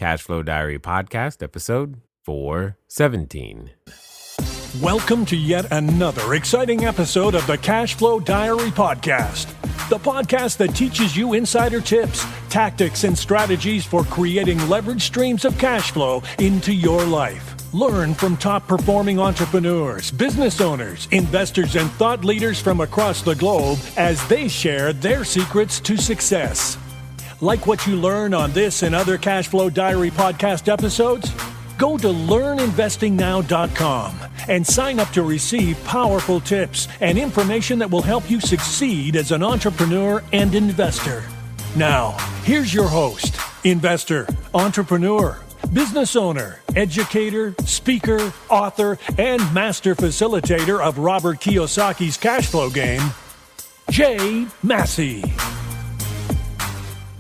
Cashflow Diary podcast, episode 417. Welcome to yet another exciting episode of the Cashflow Diary podcast, the podcast that teaches you insider tips, tactics, and strategies for creating leverage streams of cash flow into your life. Learn from top-performing entrepreneurs, business owners, investors, and thought leaders from across the globe as they share their secrets to success. Like what you learn on this and other Cashflow Diary podcast episodes? Go to learninvestingnow.com and sign up to receive powerful tips and information that will help you succeed as an entrepreneur and investor. Now, here's your host, investor, entrepreneur, business owner, educator, speaker, author, and master facilitator of Robert Kiyosaki's cash flow game, Jay Massey.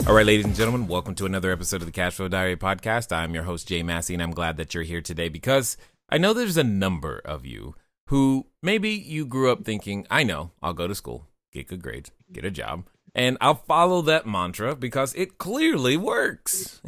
All right, ladies and gentlemen, welcome to another episode of the Cashflow Diary podcast. I'm your host, Jay Massey, and I'm glad that you're here today because I know there's a number of you who maybe you grew up thinking, I know, I'll go to school, get good grades, get a job, and I'll follow that mantra because it clearly works.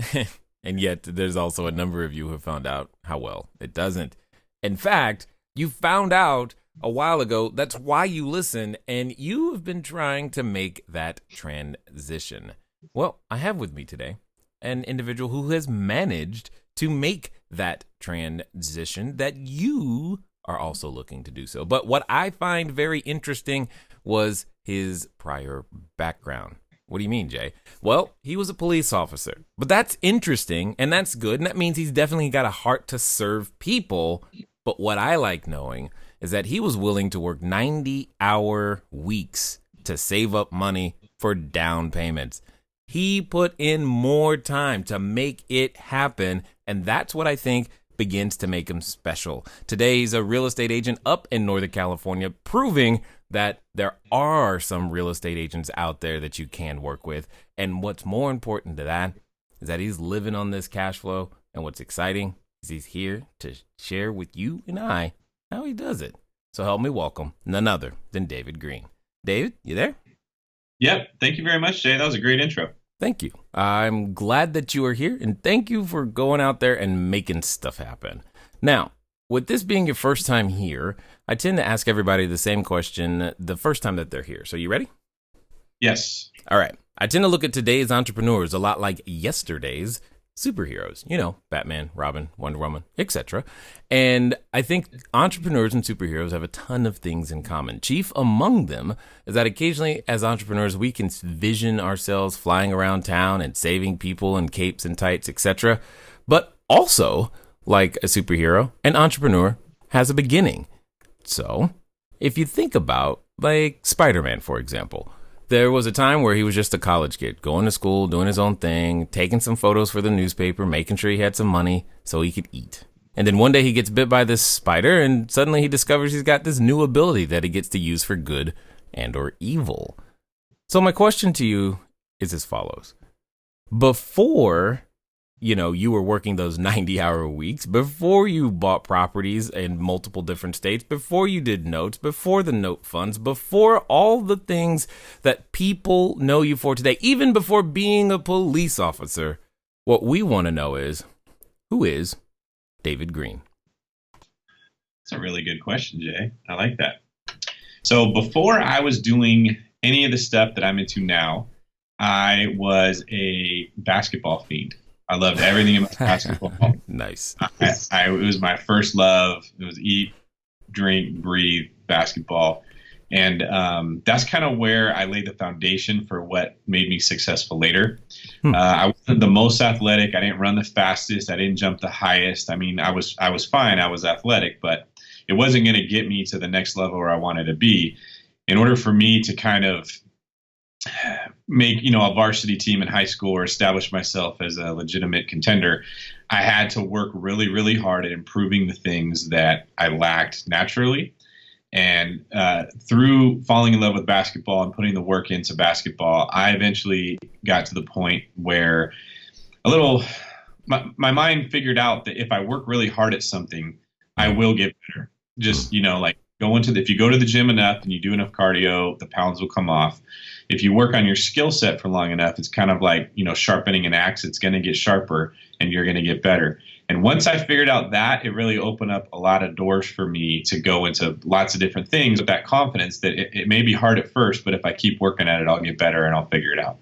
And yet there's also a number of you who have found out how well it doesn't. In fact, you found out a while ago that's why you listen, and you have been trying to make that transition. Well, I have with me today an individual who has managed to make that transition that you are also looking to do so. But what I find very interesting was his prior background. What do you mean, Jay? Well, he was a police officer, but that's interesting and that's good. And that means he's definitely got a heart to serve people. But what I like knowing is that he was willing to work 90-hour weeks to save up money for down payments. He put in more time to make it happen. And that's what I think begins to make him special. Today, he's a real estate agent up in Northern California, proving that there are some real estate agents out there that you can work with. And what's more important to that is that he's living on this cash flow. And what's exciting is he's here to share with you and I how he does it. So help me welcome none other than David Green. David, you there? Yep. Thank you very much, Jay. That was a great intro. Thank you. I'm glad that you are here, and thank you for going out there and making stuff happen. Now, with this being your first time here, I tend to ask everybody the same question the first time that they're here. So you ready? Yes. All right. I tend to look at today's entrepreneurs a lot like yesterday's superheroes. You know, Batman, Robin, Wonder Woman, etc. And I think entrepreneurs and superheroes have a ton of things in common. Chief among them is that occasionally as entrepreneurs, we can vision ourselves flying around town and saving people in capes and tights, etc. But also, like a superhero, an entrepreneur has a beginning. So if you think about like Spider-Man, for example, there was a time where he was just a college kid, going to school, doing his own thing, taking some photos for the newspaper, making sure he had some money so he could eat. And then one day he gets bit by this spider and suddenly he discovers he's got this new ability that he gets to use for good and or evil. So my question to you is as follows. Before, you were working those 90-hour weeks, before you bought properties in multiple different states, before you did notes, before the note funds, before all the things that people know you for today, even before being a police officer, what we want to know is, who is David Green? That's a really good question, Jay. I like that. So before I was doing any of the stuff that I'm into now, I was a basketball fiend. I loved everything about basketball. Nice. It was my first love. It was eat, drink, breathe basketball. And that's kind of where I laid the foundation for what made me successful later. I wasn't the most athletic. I didn't run the fastest. I didn't jump the highest. I mean, I was fine. I was athletic, but it wasn't going to get me to the next level where I wanted to be. In order for me to kind of make, a varsity team in high school or establish myself as a legitimate contender, I had to work really, really hard at improving the things that I lacked naturally. And through falling in love with basketball and putting the work into basketball, I eventually got to the point where my mind figured out that if I work really hard at something, I will get better. Just, like if you go to the gym enough and you do enough cardio, the pounds will come off. If you work on your skill set for long enough, it's kind of like, sharpening an axe. It's going to get sharper and you're going to get better. And once I figured out that, it really opened up a lot of doors for me to go into lots of different things with that confidence that it may be hard at first, but if I keep working at it, I'll get better and I'll figure it out.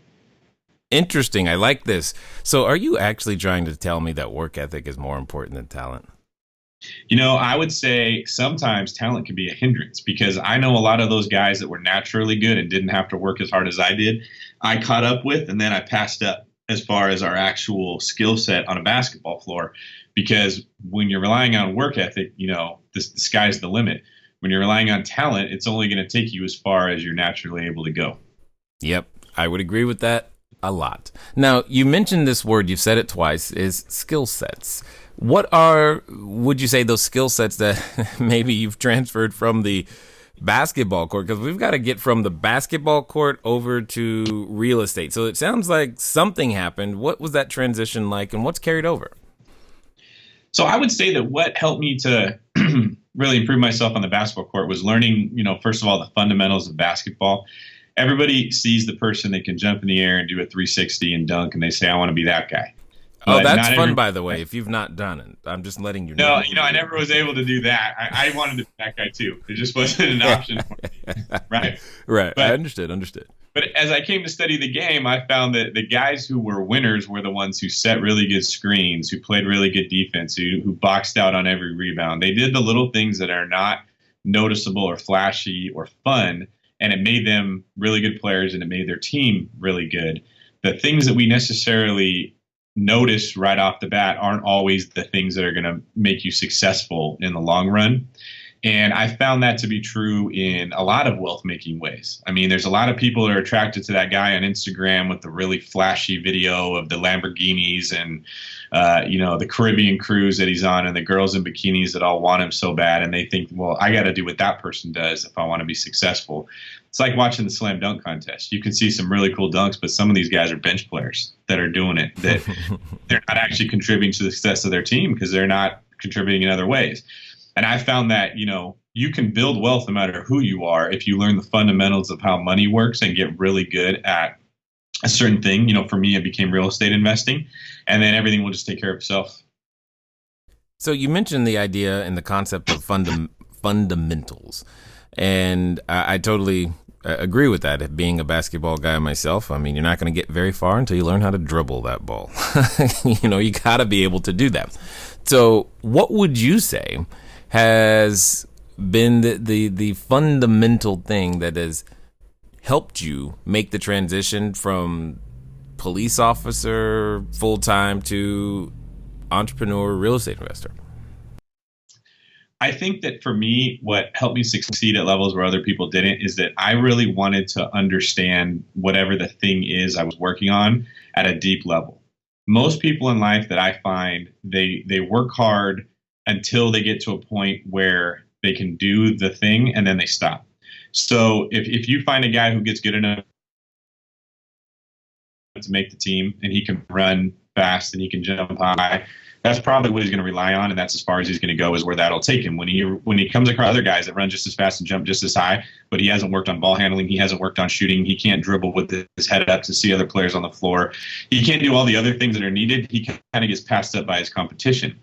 Interesting. I like this. So are you actually trying to tell me that work ethic is more important than talent? I would say sometimes talent can be a hindrance, because I know a lot of those guys that were naturally good and didn't have to work as hard as I did, I caught up with, and then I passed up as far as our actual skill set on a basketball floor. Because when you're relying on work ethic, the sky's the limit. When you're relying on talent, it's only going to take you as far as you're naturally able to go. Yep, I would agree with that a lot. Now, you mentioned this word, you've said it twice, is skill sets. What would you say, those skill sets that maybe you've transferred from the basketball court? Because we've got to get from the basketball court over to real estate. So it sounds like something happened. What was that transition like, and what's carried over? So I would say that what helped me to really improve myself on the basketball court was learning, first of all, the fundamentals of basketball. Everybody sees the person that can jump in the air and do a 360 and dunk, and they say, I want to be that guy. But that's fun, by the way, if you've not done it. I'm just letting you know. No, I never was able to do that. I wanted to be that guy too. It just wasn't an option for me. Right. But, I understood. But as I came to study the game, I found that the guys who were winners were the ones who set really good screens, who played really good defense, who boxed out on every rebound. They did the little things that are not noticeable or flashy or fun, and it made them really good players, and it made their team really good. The things that we necessarily notice right off the bat aren't always the things that are going to make you successful in the long run. And I found that to be true in a lot of wealth making ways. I mean, there's a lot of people that are attracted to that guy on Instagram with the really flashy video of the Lamborghinis and, the Caribbean cruise that he's on, and the girls in bikinis that all want him so bad. And they think, well, I got to do what that person does if I want to be successful. It's like watching the slam dunk contest. You can see some really cool dunks, but some of these guys are bench players that are doing it, that they're not actually contributing to the success of their team because they're not contributing in other ways. And I found that, you can build wealth no matter who you are if you learn the fundamentals of how money works and get really good at a certain thing. For me, it became real estate investing, and then everything will just take care of itself. So you mentioned the idea and the concept of fundamentals, and I totally agree with that. Being a basketball guy myself, I mean, you're not going to get very far until you learn how to dribble that ball. You got to be able to do that. So what would you say has been the fundamental thing that has helped you make the transition from police officer full-time to entrepreneur real estate investor? I think that for me, what helped me succeed at levels where other people didn't is that I really wanted to understand whatever the thing is I was working on at a deep level. Most people in life that I find, they work hard until they get to a point where they can do the thing and then they stop. So if you find a guy who gets good enough to make the team and he can run fast and he can jump high, that's probably what he's going to rely on, and that's as far as he's going to go, is where that'll take him. When he comes across other guys that run just as fast and jump just as high, but he hasn't worked on ball handling, he hasn't worked on shooting, he can't dribble with his head up to see other players on the floor, he can't do all the other things that are needed, he kind of gets passed up by his competition.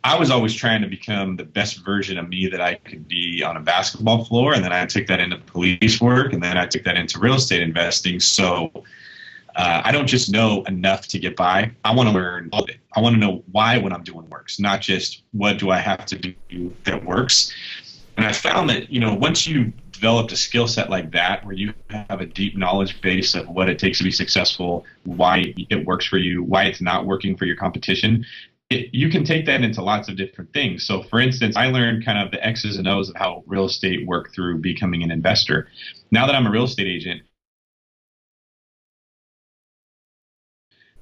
I was always trying to become the best version of me that I could be on a basketball floor, and then I took that into police work, and then I took that into real estate investing. So I don't just know enough to get by. I want to learn all of it. I want to know why what I'm doing works, not just what do I have to do that works. And I found that, once you developed a skill set like that, where you have a deep knowledge base of what it takes to be successful, why it works for you, why it's not working for your competition, you can take that into lots of different things. So for instance, I learned kind of the X's and O's of how real estate work through becoming an investor. Now that I'm a real estate agent,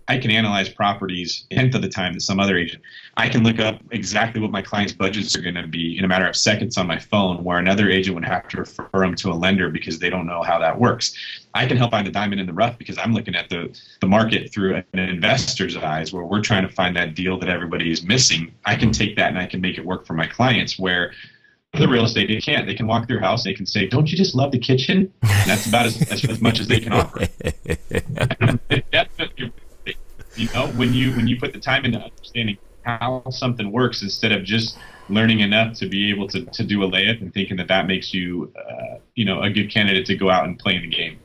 I can analyze properties a tenth of the time that some other agent. I can look up exactly what my clients' budgets are going to be in a matter of seconds on my phone, where another agent would have to refer them to a lender because they don't know how that works. I can help find the diamond in the rough because I'm looking at the market through an investor's eyes, where we're trying to find that deal that everybody is missing. I can take that and I can make it work for my clients, where the real estate, they can't. They can walk through your house. They can say, "Don't you just love the kitchen?" And that's about as much as they can offer. Definitely, when you put the time into understanding how something works instead of just learning enough to be able to do a layup and thinking that makes you, a good candidate to go out and play in the game.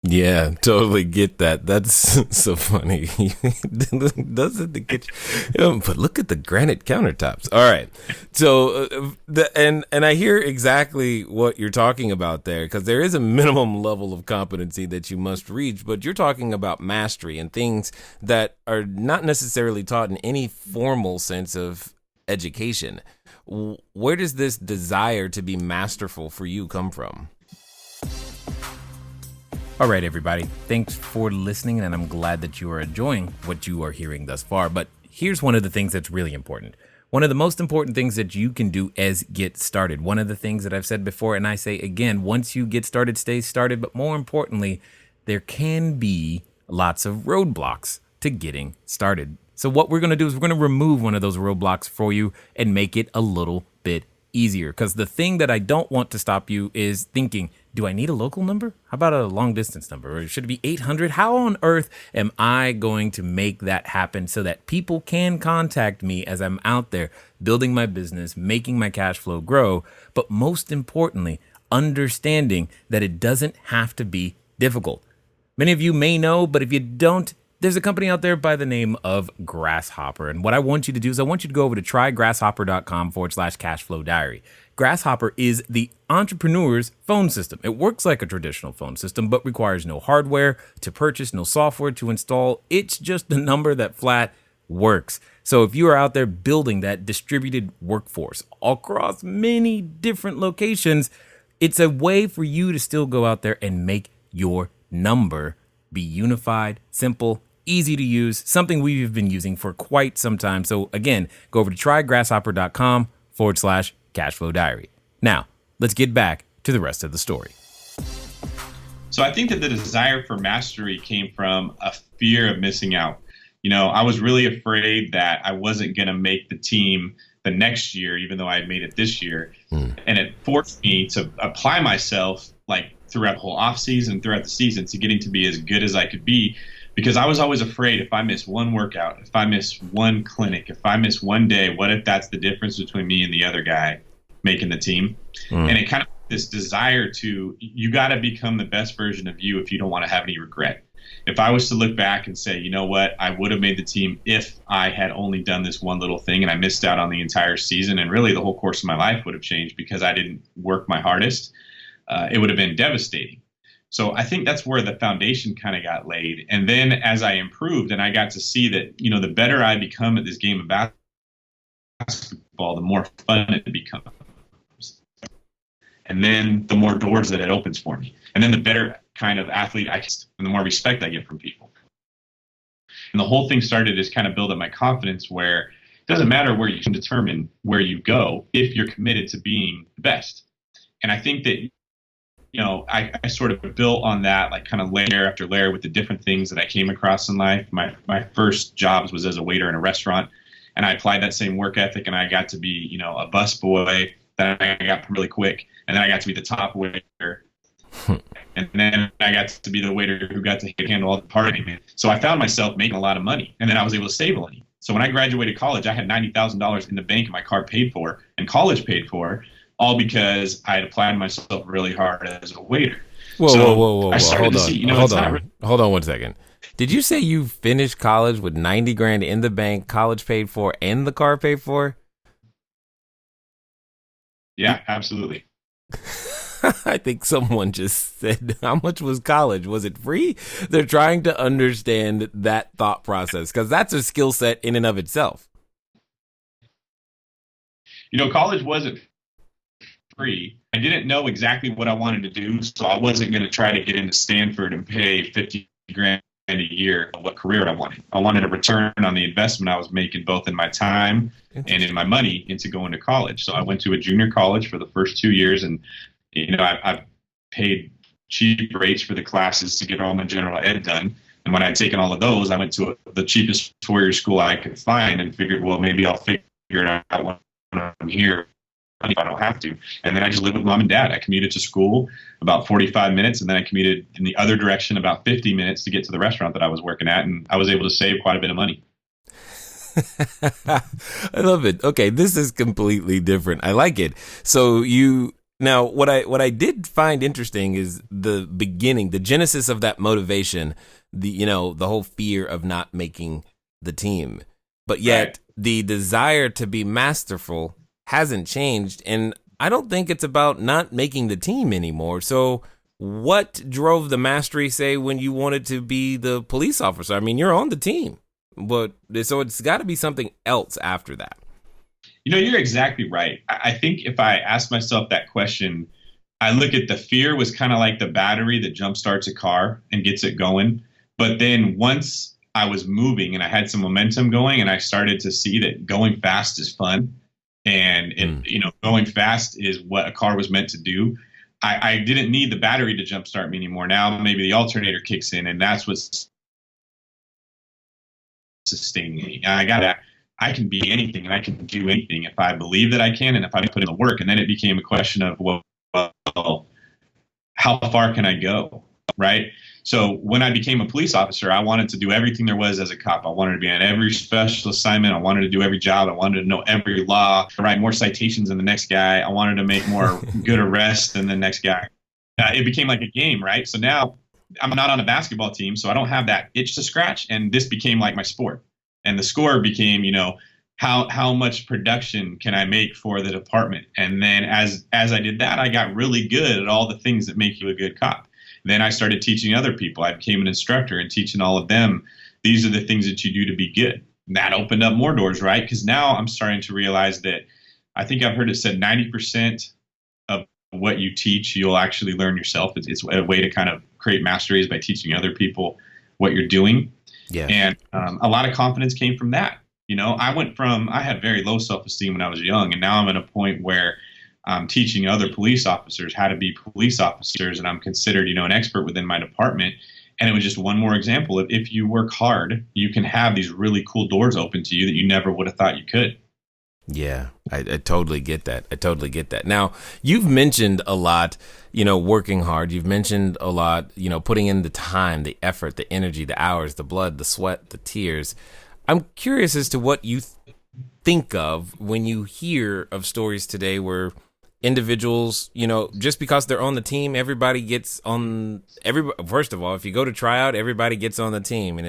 Yeah, totally get that. That's so funny. Doesn't the kitchen? But look at the granite countertops. All right, so and I hear exactly what you're talking about there, because there is a minimum level of competency that you must reach. But you're talking about mastery and things that are not necessarily taught in any formal sense of education. Where does this desire to be masterful for you come from? All right, everybody. Thanks for listening, and I'm glad that you are enjoying what you are hearing thus far. But here's one of the things that's really important. One of the most important things that you can do is get started. One of the things that I've said before, and I say again, once you get started, stay started. But more importantly, there can be lots of roadblocks to getting started. So what we're going to do is we're going to remove one of those roadblocks for you and make it a little bit easier. Because the thing that I don't want to stop you is thinking, do I need a local number? How about a long distance number? Or should it be 800? How on earth am I going to make that happen so that people can contact me as I'm out there building my business, making my cash flow grow? But most importantly, understanding that it doesn't have to be difficult. Many of you may know, but if you don't, there's a company out there by the name of Grasshopper. And what I want you to do is I want you to go over to trygrasshopper.com/cashflow diary. Grasshopper is the entrepreneur's phone system. It works like a traditional phone system, but requires no hardware to purchase, no software to install. It's just a number that flat works. So if you are out there building that distributed workforce across many different locations, it's a way for you to still go out there and make your number be unified, simple, easy to use, something we've been using for quite some time. So again, go over to trygrasshopper.com/cashflow diary. Now, let's get back to the rest of the story. So I think that the desire for mastery came from a fear of missing out. I was really afraid that I wasn't going to make the team the next year, even though I had made it this year. And it forced me to apply myself throughout the whole off season, throughout the season, to getting to be as good as I could be, because I was always afraid if I miss one workout, if I miss one clinic, if I miss one day, what if that's the difference between me and the other guy making the team? And it kind of this desire to, you got to become the best version of you if you don't want to have any regret. If I was to look back and say, you know what, I would have made the team if I had only done this one little thing and I missed out on the entire season, and really the whole course of my life would have changed because I didn't work my hardest, it would have been devastating. So I think that's where the foundation kind of got laid. And then as I improved and I got to see that, the better I become at this game of basketball, the more fun it becomes. And then the more doors that it opens for me. And then the better kind of athlete I can, and the more respect I get from people. And the whole thing started to just kind of build up my confidence, where it doesn't matter where you can determine where you go if you're committed to being the best. And I think that, I sort of built on that, kind of layer after layer with the different things that I came across in life. My first jobs was as a waiter in a restaurant, and I applied that same work ethic, and I got to be, a bus boy. Then I got really quick, and then I got to be the top waiter. And then I got to be the waiter who got to handle all the partying. So I found myself making a lot of money, and then I was able to save money. So when I graduated college, I had $90,000 in the bank, and my car paid for, and college paid for, all because I had applied myself really hard as a waiter. Whoa. I started to see, hold on 1 second. Did you say you finished college with $90,000 in the bank, college paid for, and the car paid for? Yeah, absolutely. I think someone just said, how much was college? Was it free? They're trying to understand that thought process, because that's a skill set in and of itself. College wasn't free. I didn't know exactly what I wanted to do, so I wasn't going to try to get into Stanford and pay $50,000 a year of what career I wanted. I wanted a return on the investment I was making, both in my time and in my money, into going to college. So I went to a junior college for the first 2 years, and I paid cheap rates for the classes to get all my general ed done. And when I'd taken all of those, I went to the cheapest four-year school I could find and figured, well, maybe I'll figure it out when I'm here. if I don't have to. And then I just lived with mom and dad. I commuted to school about 45 minutes, and then I commuted in the other direction about 50 minutes to get to the restaurant that I was working at. And I was able to save quite a bit of money. I love it. Okay, this is completely different. I like it. So now what I did find interesting is the beginning, the genesis of that motivation, the whole fear of not making the team. But yet the desire to be masterful hasn't changed, and I don't think it's about not making the team anymore. So what drove the mastery, say, when you wanted to be the police officer? I mean, you're on the team, but so it's got to be something else after that. You're exactly right. I think if I ask myself that question, I look at the fear was kind of like the battery that jumpstarts a car and gets it going. But then once I was moving and I had some momentum going, and I started to see that going fast is fun, and going fast is what a car was meant to do. I didn't need the battery to jumpstart me anymore. Now maybe the alternator kicks in, and that's what's sustaining me. I got that. I can be anything and I can do anything if I believe that I can, and if I put in the work. And then it became a question of, well, how far can I go? Right. So when I became a police officer, I wanted to do everything there was as a cop. I wanted to be on every special assignment. I wanted to do every job. I wanted to know every law, to write more citations than the next guy. I wanted to make more good arrests than the next guy. It became like a game, right? So now I'm not on a basketball team, so I don't have that itch to scratch. And this became like my sport. And the score became, how much production can I make for the department? And then as I did that, I got really good at all the things that make you a good cop. Then I started teaching other people. I became an instructor and teaching all of them, these are the things that you do to be good. And that opened up more doors, right? Because now I'm starting to realize that, I think I've heard it said 90% of what you teach, you'll actually learn yourself. It's a way to kind of create mastery is by teaching other people what you're doing. Yeah. And a lot of confidence came from that. I had very low self-esteem when I was young, and now I'm at a point where I'm teaching other police officers how to be police officers, and I'm considered, an expert within my department. And it was just one more example of, if you work hard, you can have these really cool doors open to you that you never would have thought you could. Yeah, I totally get that. Now, you've mentioned a lot, working hard. You've mentioned a lot, putting in the time, the effort, the energy, the hours, the blood, the sweat, the tears. I'm curious as to what you think of when you hear of stories today where individuals, just because they're on the team, everybody gets on. First of all, if you go to tryout, everybody gets on the team. And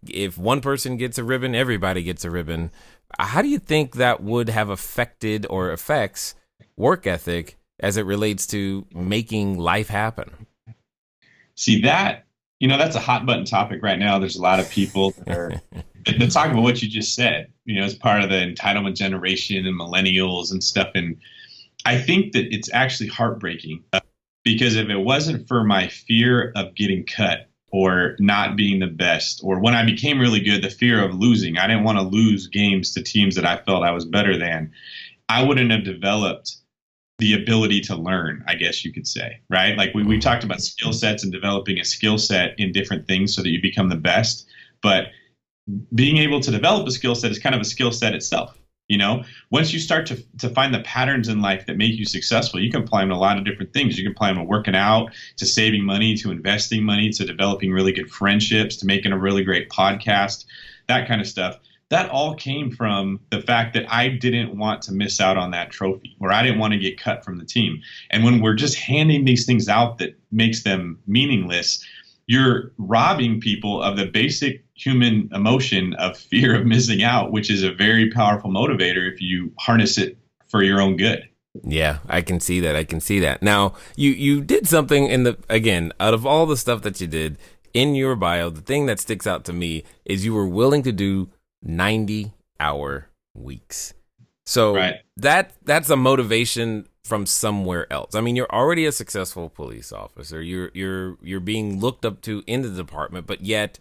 if one person gets a ribbon, everybody gets a ribbon. How do you think that would have affected or affects work ethic as it relates to making life happen? See that, that's a hot button topic right now. There's a lot of people that talk about what you just said, as part of the entitlement generation and millennials and stuff. And I think that it's actually heartbreaking, because if it wasn't for my fear of getting cut or not being the best, or when I became really good, the fear of losing, I didn't want to lose games to teams that I felt I was better than, I wouldn't have developed the ability to learn, I guess you could say, right? Like we talked about skill sets and developing a skill set in different things so that you become the best. But being able to develop a skill set is kind of a skill set itself. Once you start to find the patterns in life that make you successful, you can apply them to a lot of different things. You can apply them to working out, to saving money, to investing money, to developing really good friendships, to making a really great podcast, that kind of stuff. That all came from the fact that I didn't want to miss out on that trophy, or I didn't want to get cut from the team. And when we're just handing these things out that makes them meaningless, you're robbing people of the basic human emotion of fear of missing out, which is a very powerful motivator if you harness it for your own good. Yeah, I can see that. Now, you did something again, out of all the stuff that you did in your bio, the thing that sticks out to me is you were willing to do 90-hour weeks. So right. That's a motivation from somewhere else. I mean, you're already a successful police officer. You're being looked up to in the department, but yet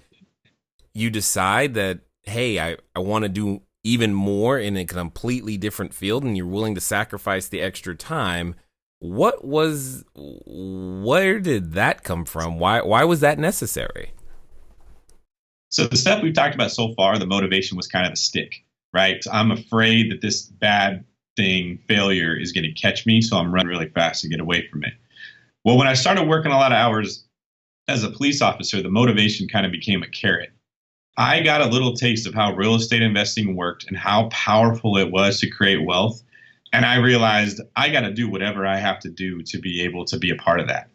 you decide that, hey, I want to do even more in a completely different field, and you're willing to sacrifice the extra time. Where did that come from? Why was that necessary? So the stuff we've talked about so far, the motivation was kind of the stick, right? So I'm afraid that this bad thing, failure, is going to catch me. So I'm running really fast to get away from it. Well, when I started working a lot of hours as a police officer, the motivation kind of became a carrot. I got a little taste of how real estate investing worked and how powerful it was to create wealth. And I realized I got to do whatever I have to do to be able to be a part of that.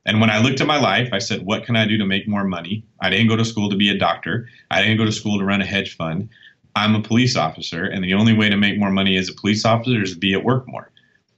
And when I looked at my life, I said, what can I do to make more money? I didn't go to school to be a doctor. I didn't go to school to run a hedge fund. I'm a police officer. And the only way to make more money as a police officer is to be at work more.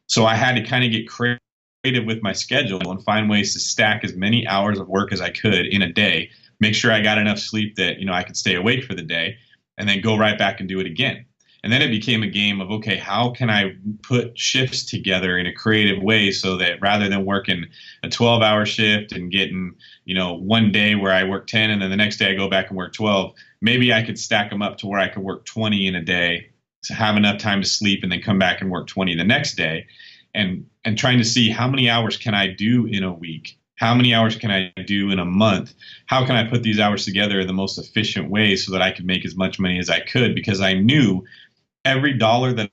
So I had to kind of get creative with my schedule and find ways to stack as many hours of work as I could in a day, make sure I got enough sleep that, I could stay awake for the day, and then go right back and do it again. And then it became a game of, okay, how can I put shifts together in a creative way so that rather than working a 12-hour shift and getting, one day where I work 10 and then the next day I go back and work 12, maybe I could stack them up to where I could work 20 in a day to have enough time to sleep and then come back and work 20 the next day, and trying to see how many hours can I do in a week? How many hours can I do in a month? How can I put these hours together in the most efficient way so that I could make as much money as I could? Because I knew every dollar that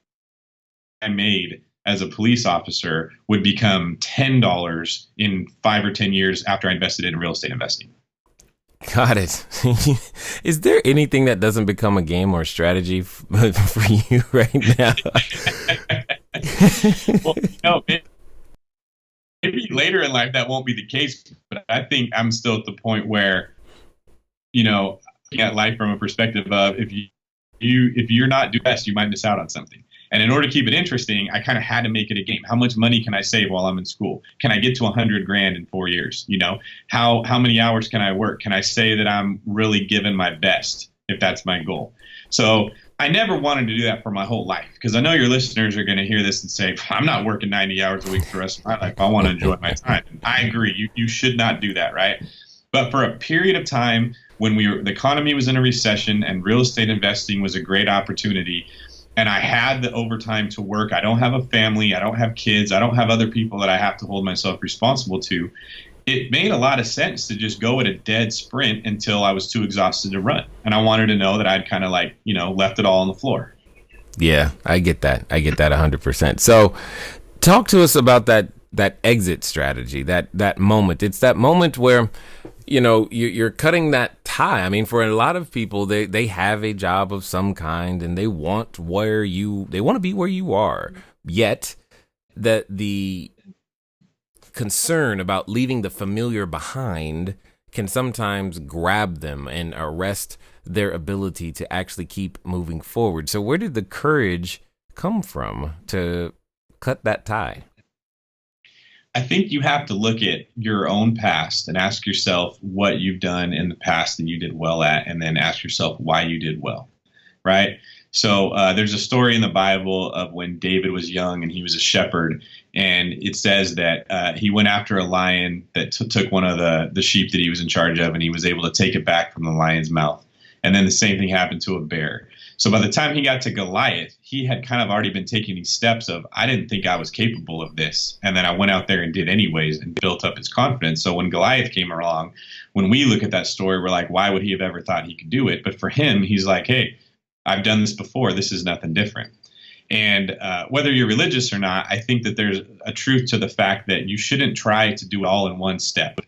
I made as a police officer would become $10 in 5 or 10 years after I invested in real estate investing. Got it. Is there anything that doesn't become a game or strategy for you right now? Well, maybe later in life that won't be the case, but I think I'm still at the point where, looking at life from a perspective of if you're not doing best, you might miss out on something. And in order to keep it interesting, I kind of had to make it a game. How much money can I save while I'm in school? Can I get to 100 grand in 4 years? How many hours can I work? Can I say that I'm really giving my best if that's my goal? So I never wanted to do that for my whole life, because I know your listeners are going to hear this and say, I'm not working 90 hours a week for the rest of my life. I want to enjoy my time. And I agree. You should not do that, right? But for a period of time when the economy was in a recession and real estate investing was a great opportunity, and I had the overtime to work, I don't have a family, I don't have kids, I don't have other people that I have to hold myself responsible to, it made a lot of sense to just go at a dead sprint until I was too exhausted to run. And I wanted to know that I'd kind of left it all on the floor. Yeah, I get that. I get that 100%. So talk to us about that exit strategy, that moment. It's that moment where, you're cutting that tie. I mean, for a lot of people, they have a job of some kind and they want to be where you are. Yet that the concern about leaving the familiar behind can sometimes grab them and arrest their ability to actually keep moving forward. So where did the courage come from to cut that tie? I think you have to look at your own past and ask yourself what you've done in the past that you did well at, and then ask yourself why you did well, right? So there's a story in the Bible of when David was young and he was a shepherd, and it says that he went after a lion that took one of the sheep that he was in charge of, and he was able to take it back from the lion's mouth. And then the same thing happened to a bear. So by the time he got to Goliath, he had kind of already been taking these steps of, I didn't think I was capable of this. And then I went out there and did anyways and built up his confidence. So when Goliath came along, when we look at that story, we're like, why would he have ever thought he could do it? But for him, he's like, hey, I've done this before. This is nothing different. And whether you're religious or not, I think that there's a truth to the fact that you shouldn't try to do it all in one step.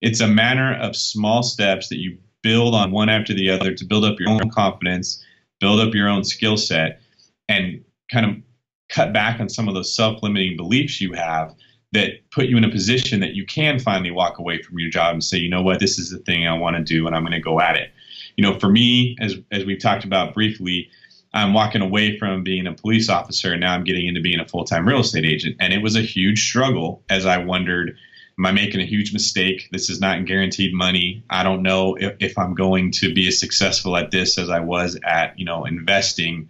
It's a manner of small steps that you build on one after the other to build up your own confidence, build up your own skill set, and kind of cut back on some of those self-limiting beliefs you have that put you in a position that you can finally walk away from your job and say, you know what, this is the thing I want to do and I'm going to go at it. For me, as we've talked about briefly, I'm walking away from being a police officer and now I'm getting into being a full-time real estate agent. And it was a huge struggle as I wondered, am I making a huge mistake? This is not guaranteed money. I don't know if I'm going to be as successful at this as I was at, investing.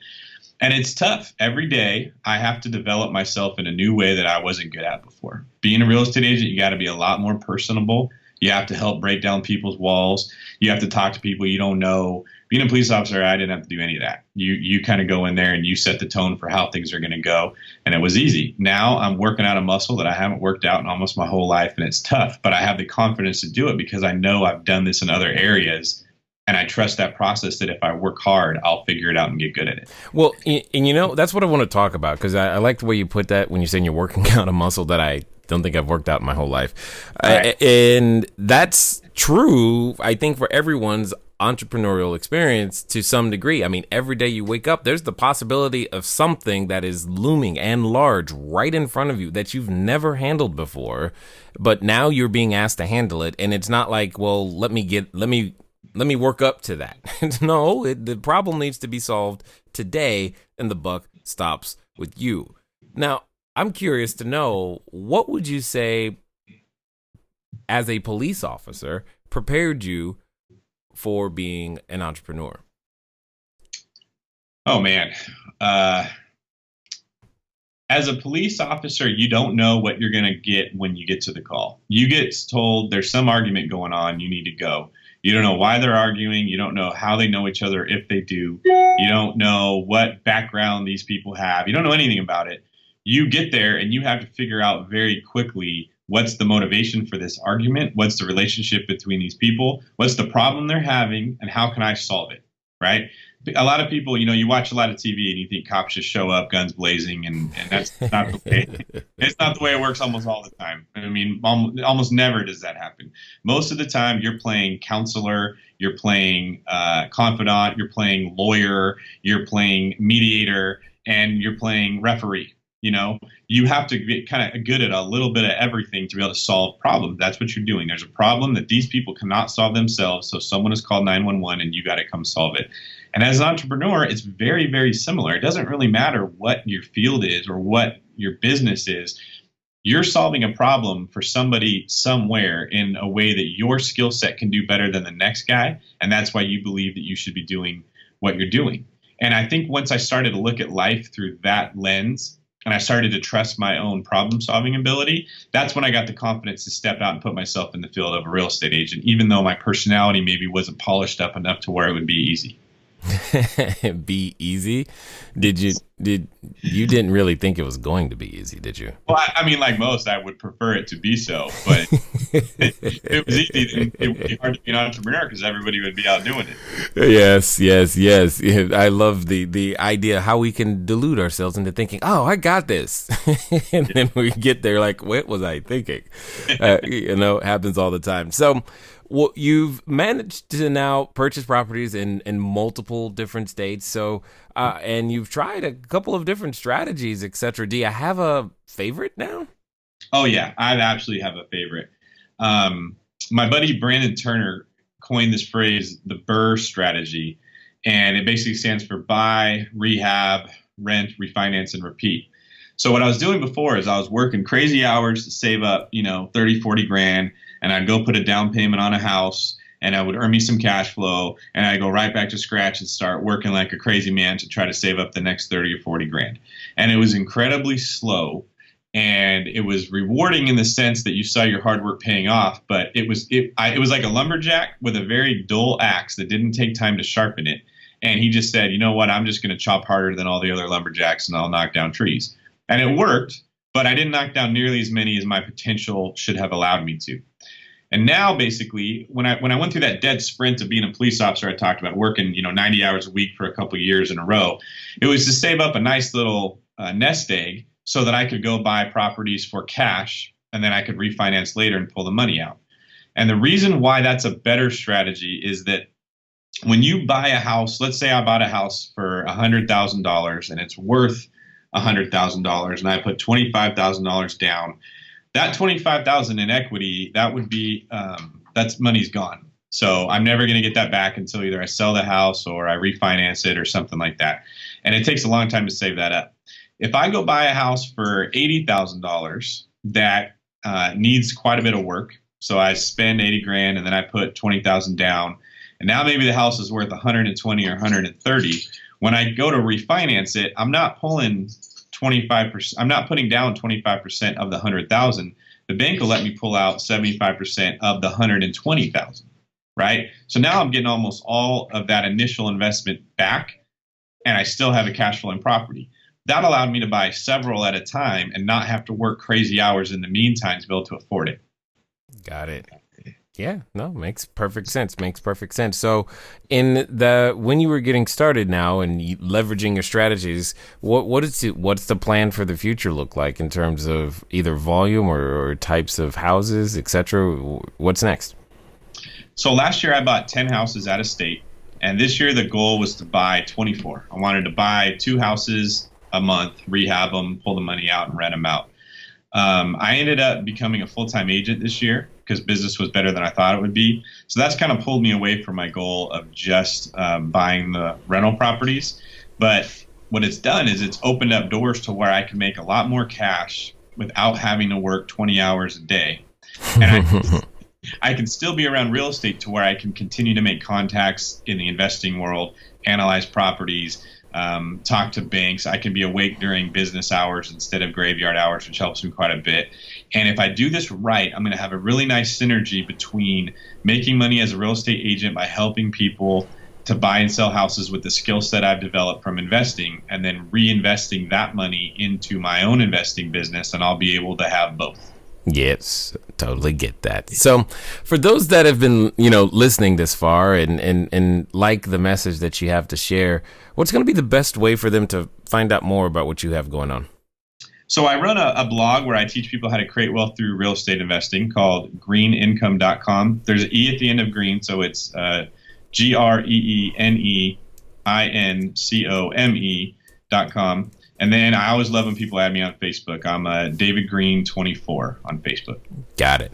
And it's tough. Every day I have to develop myself in a new way that I wasn't good at before. Being a real estate agent, you got to be a lot more personable. You have to help break down people's walls. You have to talk to people you don't know. Being a police officer, I didn't have to do any of that. You kind of go in there and you set the tone for how things are going to go. And it was easy. Now I'm working out a muscle that I haven't worked out in almost my whole life. And it's tough, but I have the confidence to do it because I know I've done this in other areas And I trust that process that if I work hard, I'll figure it out and get good at it. Well, and that's what I want to talk about, because I like the way you put that when you're saying you're working out a muscle that I don't think I've worked out in my whole life. Right. And that's true, I think, for everyone's entrepreneurial experience to some degree. I mean, every day you wake up, there's the possibility of something that is looming and large right in front of you that you've never handled before, but now you're being asked to handle it. And it's not like, well, let me work up to that. No, the problem needs to be solved today, and the buck stops with you. Now, I'm curious to know, what would you say as a police officer prepared you for being an entrepreneur? Oh, man. As a police officer, you don't know what you're going to get when you get to the call. You get told there's some argument going on, you need to go. You don't know why they're arguing. You don't know how they know each other, if they do. You don't know what background these people have. You don't know anything about it. You get there and you have to figure out very quickly what's the motivation for this argument, what's the relationship between these people, what's the problem they're having, and how can I solve it, right? A lot of people, you watch a lot of TV and you think cops just show up, guns blazing, and that's not the way. It's not the way it works almost all the time. I mean, almost never does that happen. Most of the time, you're playing counselor, you're playing confidant, you're playing lawyer, you're playing mediator, and you're playing referee. You have to get kind of good at a little bit of everything to be able to solve problems. That's what you're doing. There's a problem that these people cannot solve themselves, so someone has called 911 and you got to come solve it. And as an entrepreneur, it's very, very similar. It doesn't really matter what your field is or what your business is. You're solving a problem for somebody somewhere in a way that your skill set can do better than the next guy. And that's why you believe that you should be doing what you're doing. And I think once I started to look at life through that lens, and I started to trust my own problem-solving ability, that's when I got the confidence to step out and put myself in the field of a real estate agent, even though my personality maybe wasn't polished up enough to where it would be easy. Be easy? You didn't really think it was going to be easy, did you? Well, I mean, like most, I would prefer it to be so, but if it was easy, it would be hard to be an entrepreneur because everybody would be out doing it. Yes. I love the idea how we can delude ourselves into thinking, oh, I got this. And then we get there like, what was I thinking? It happens all the time. So, well, you've managed to now purchase properties in multiple different states. So, and you've tried a couple of different strategies, etc. Do you have a favorite now? Oh, yeah, I absolutely have a favorite. My buddy Brandon Turner coined this phrase, the BRRRR strategy, and it basically stands for buy, rehab, rent, refinance, and repeat. So what I was doing before is I was working crazy hours to save up, 30, 40 grand. And I'd go put a down payment on a house, and I would earn me some cash flow, and I'd go right back to scratch and start working like a crazy man to try to save up the next 30 or 40 grand. And it was incredibly slow, and it was rewarding in the sense that you saw your hard work paying off, but it was like a lumberjack with a very dull axe that didn't take time to sharpen it. And he just said, you know what, I'm just going to chop harder than all the other lumberjacks, and I'll knock down trees. And it worked, but I didn't knock down nearly as many as my potential should have allowed me to. And now, basically, when I went through that dead sprint of being a police officer, I talked about working, 90 hours a week for a couple of years in a row. It was to save up a nice little nest egg so that I could go buy properties for cash, and then I could refinance later and pull the money out. And the reason why that's a better strategy is that when you buy a house, let's say I bought a house for $100,000 and it's worth $100,000, and I put $25,000 down. That $25,000 in equity, that would be that's money's gone. So I'm never going to get that back until either I sell the house or I refinance it or something like that. And it takes a long time to save that up. If I go buy a house for $80,000 that needs quite a bit of work, so I spend 80 grand and then I put 20,000 down, and now maybe the house is worth 120 or 130. When I go to refinance it, I'm not pulling 25%. I'm not putting down 25% of the 100,000. The bank will let me pull out 75% of the 120,000, right? So now I'm getting almost all of that initial investment back, and I still have a cash flowing property. That allowed me to buy several at a time and not have to work crazy hours in the meantime to be able to afford it. Got it. Yeah, no, makes perfect sense. Makes perfect sense. So, when you were getting started now and leveraging your strategies, what's the plan for the future look like in terms of either volume or types of houses, etc.? What's next? So last year I bought 10 houses out of state, and this year the goal was to buy 24. I wanted to buy 2 houses a month, rehab them, pull the money out, and rent them out. I ended up becoming a full-time agent this year because business was better than I thought it would be. So that's kind of pulled me away from my goal of just buying the rental properties. But what it's done is it's opened up doors to where I can make a lot more cash without having to work 20 hours a day. And I can still be around real estate to where I can continue to make contacts in the investing world, analyze properties, talk to banks. I can be awake during business hours instead of graveyard hours, which helps me quite a bit. And if I do this right, I'm going to have a really nice synergy between making money as a real estate agent by helping people to buy and sell houses with the skill set I've developed from investing, and then reinvesting that money into my own investing business, and I'll be able to have both. Yes, totally get that. So for those that have been, listening this far and like the message that you have to share, what's going to be the best way for them to find out more about what you have going on? So I run a blog where I teach people how to create wealth through real estate investing called greenincome.com. There's an E at the end of green, so it's GREENEINCOME.com. And then I always love when people add me on Facebook. I'm David Green 24 on Facebook. Got it.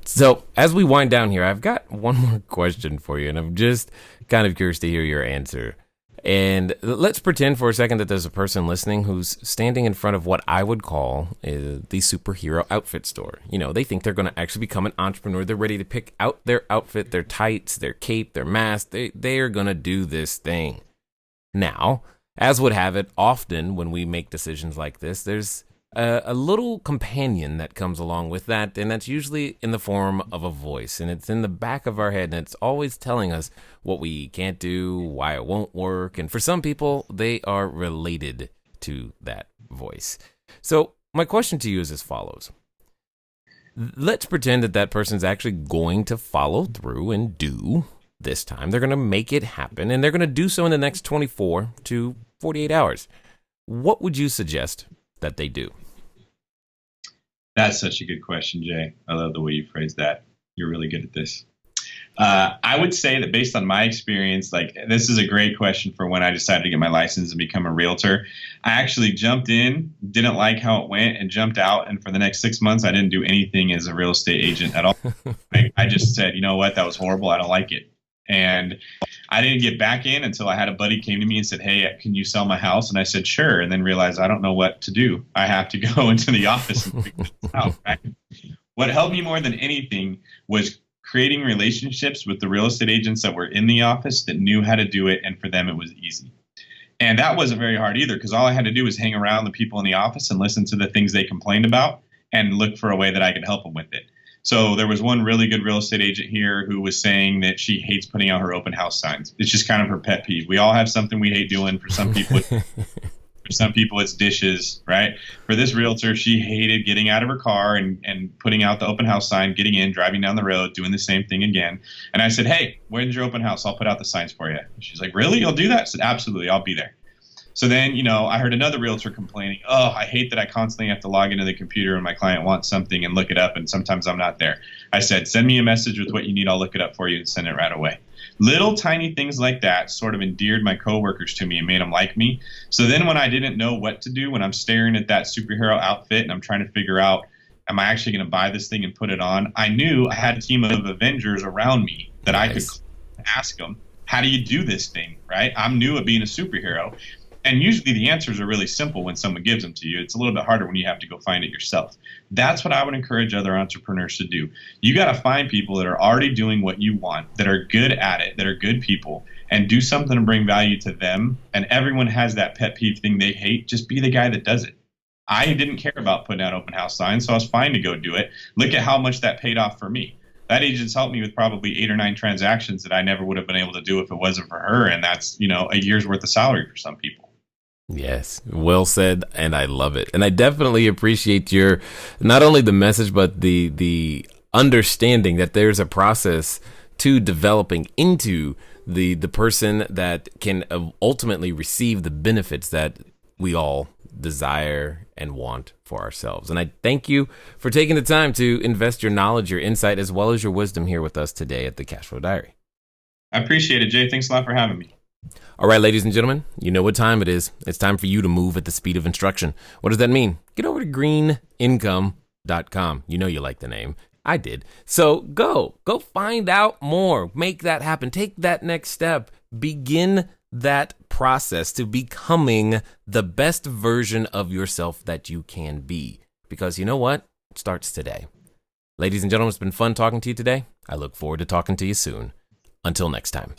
So as we wind down here, I've got one more question for you, and I'm just kind of curious to hear your answer. And let's pretend for a second that there's a person listening who's standing in front of what I would call the superhero outfit store. They think they're going to actually become an entrepreneur. They're ready to pick out their outfit, their tights, their cape, their mask. They are going to do this thing. Now, as would have it, often when we make decisions like this, there's a little companion that comes along with that, and that's usually in the form of a voice, and it's in the back of our head, and it's always telling us what we can't do, why it won't work, and for some people, they are related to that voice. So my question to you is as follows. Let's pretend that person's actually going to follow through and do this time. They're going to make it happen, and they're going to do so in the next 24 to 48 hours. What would you suggest that they do? That's such a good question, Jay. I love the way you phrased that. You're really good at this. I would say that based on my experience, this is a great question for when I decided to get my license and become a realtor. I actually jumped in, didn't like how it went, and jumped out. And for the next 6 months, I didn't do anything as a real estate agent at all. I just said, you know what, that was horrible. I don't like it. And I didn't get back in until I had a buddy came to me and said, hey, can you sell my house? And I said, sure. And then realized I don't know what to do. I have to go into the office and figure this out. Right? What helped me more than anything was creating relationships with the real estate agents that were in the office that knew how to do it. And for them, it was easy. And that wasn't very hard either, because all I had to do was hang around the people in the office and listen to the things they complained about and look for a way that I could help them with it. So there was one really good real estate agent here who was saying that she hates putting out her open house signs. It's just kind of her pet peeve. We all have something we hate doing. For some people, it's dishes, right? For this realtor, she hated getting out of her car and putting out the open house sign, getting in, driving down the road, doing the same thing again. And I said, hey, when's your open house? I'll put out the signs for you. And she's like, really? You'll do that? I said, absolutely. I'll be there. So then, I heard another realtor complaining, oh, I hate that I constantly have to log into the computer when my client wants something and look it up, and sometimes I'm not there. I said, send me a message with what you need. I'll look it up for you and send it right away. Little tiny things like that sort of endeared my coworkers to me and made them like me. So then when I didn't know what to do, when I'm staring at that superhero outfit and I'm trying to figure out, am I actually going to buy this thing and put it on? I knew I had a team of Avengers around me that I could ask them, how do you do this thing, right? I'm new at being a superhero. And usually the answers are really simple when someone gives them to you. It's a little bit harder when you have to go find it yourself. That's what I would encourage other entrepreneurs to do. You got to find people that are already doing what you want, that are good at it, that are good people, and do something to bring value to them. And everyone has that pet peeve thing they hate. Just be the guy that does it. I didn't care about putting out open house signs, so I was fine to go do it. Look at how much that paid off for me. That agent's helped me with probably 8 or 9 transactions that I never would have been able to do if it wasn't for her. And that's, a year's worth of salary for some people. Yes, well said, and I love it. And I definitely appreciate your, not only the message, but the understanding that there's a process to developing into the person that can ultimately receive the benefits that we all desire and want for ourselves. And I thank you for taking the time to invest your knowledge, your insight, as well as your wisdom here with us today at the Cashflow Diary. I appreciate it, Jay. Thanks a lot for having me. All right, ladies and gentlemen, you know what time it is. It's time for you to move at the speed of instruction. What does that mean? Get over to greenincome.com. You know you like the name. I did. So go find out more. Make that happen. Take that next step. Begin that process to becoming the best version of yourself that you can be. Because you know what? It starts today. Ladies and gentlemen, it's been fun talking to you today. I look forward to talking to you soon. Until next time.